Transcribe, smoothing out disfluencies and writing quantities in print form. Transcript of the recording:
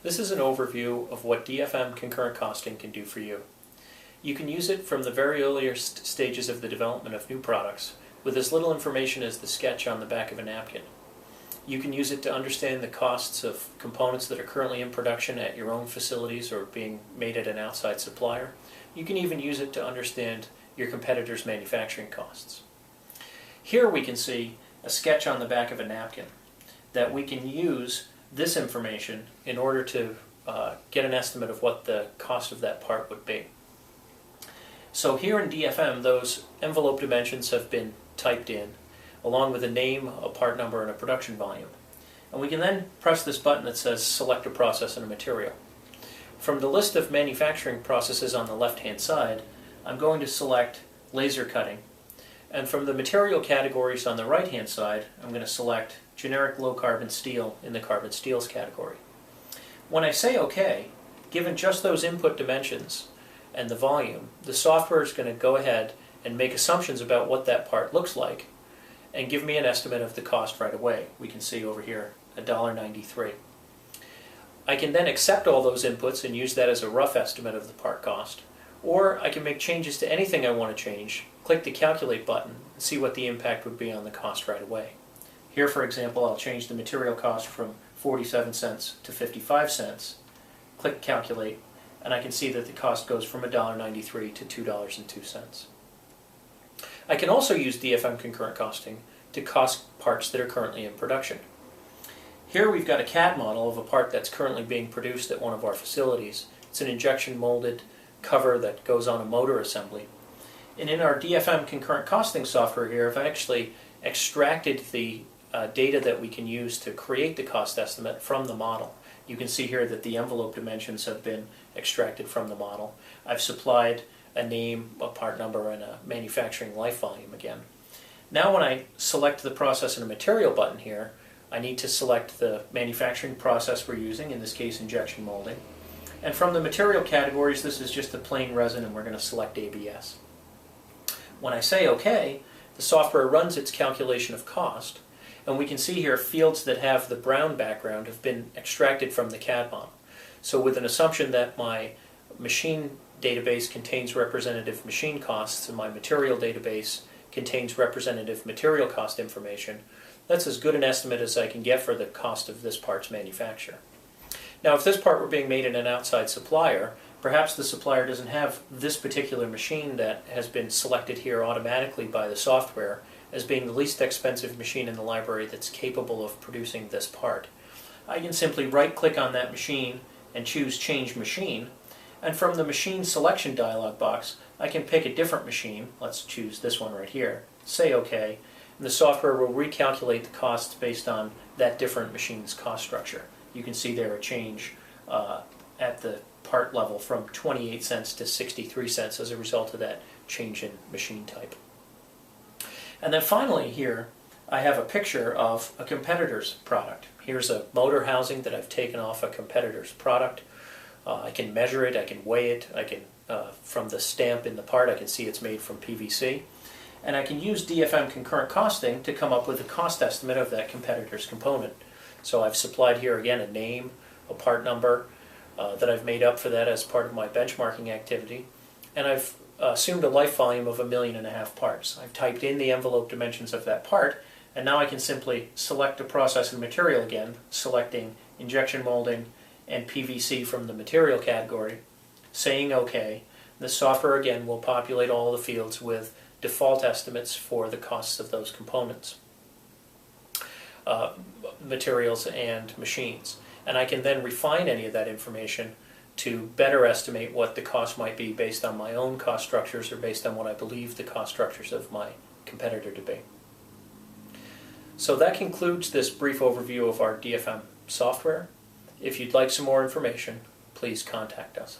This is an overview of what DFM concurrent costing can do for you. You can use it from the very earliest stages of the development of new products with as little information as the sketch on the back of a napkin. You can use it to understand the costs of components that are currently in production at your own facilities or being made at an outside supplier. You can even use it to understand your competitors' manufacturing costs. Here we can see a sketch on the back of a napkin that we can use this information in order to get an estimate of what the cost of that part would be. So here in DFM, those envelope dimensions have been typed in, along with a name, a part number, and a production volume. And we can then press this button that says Select a Process and a Material. From the list of manufacturing processes on the left-hand side, I'm going to select laser cutting. And from the material categories on the right-hand side, I'm going to select generic low-carbon steel in the carbon steels category. When I say OK, given just those input dimensions and the volume, the software is going to go ahead and make assumptions about what that part looks like and give me an estimate of the cost right away. We can see over here $1.93. I can then accept all those inputs and use that as a rough estimate of the part cost. Or I can make changes to anything I want to change, click the Calculate button, and see what the impact would be on the cost right away. Here, for example, I'll change the material cost from 47 cents to 55 cents, click Calculate, and I can see that the cost goes from $1.93 to $2.02. I can also use DFM concurrent costing to cost parts that are currently in production. Here we've got a CAD model of a part that's currently being produced at one of our facilities. It's an injection molded cover that goes on a motor assembly. And in our DFM concurrent costing software here, I've actually extracted the data that we can use to create the cost estimate from the model. You can see here that the envelope dimensions have been extracted from the model. I've supplied a name, a part number, and a manufacturing life volume again. Now when I select the process and a material button here, I need to select the manufacturing process we're using, in this case injection molding. And from the material categories, this is just a plain resin, and we're going to select ABS. When I say OK, the software runs its calculation of cost, and we can see here fields that have the brown background have been extracted from the CAD model. So with an assumption that my machine database contains representative machine costs and my material database contains representative material cost information, that's as good an estimate as I can get for the cost of this part's manufacture. Now, if this part were being made in an outside supplier, perhaps the supplier doesn't have this particular machine that has been selected here automatically by the software as being the least expensive machine in the library that's capable of producing this part. I can simply right-click on that machine and choose Change Machine, and from the Machine Selection dialog box, I can pick a different machine. Let's choose this one right here, say OK, and the software will recalculate the costs based on that different machine's cost structure. You can see there a change at the part level from 28 cents to 63 cents as a result of that change in machine type. And then finally here, I have a picture of a competitor's product. Here's a motor housing that I've taken off a competitor's product. I can measure it, I can weigh it, I can, from the stamp in the part, I can see it's made from PVC. And I can use DFM concurrent costing to come up with a cost estimate of that competitor's component. So I've supplied here again a name, a part number that I've made up for that as part of my benchmarking activity, and I've assumed a life volume of 1.5 million parts. I've typed in the envelope dimensions of that part, and now I can simply select a process and material again, selecting injection molding and PVC from the material category, saying OK. The software again will populate all the fields with default estimates for the costs of those components, materials and machines. And I can then refine any of that information to better estimate what the cost might be based on my own cost structures or based on what I believe the cost structures of my competitor to be. So that concludes this brief overview of our DFM software. If you'd like some more information, please contact us.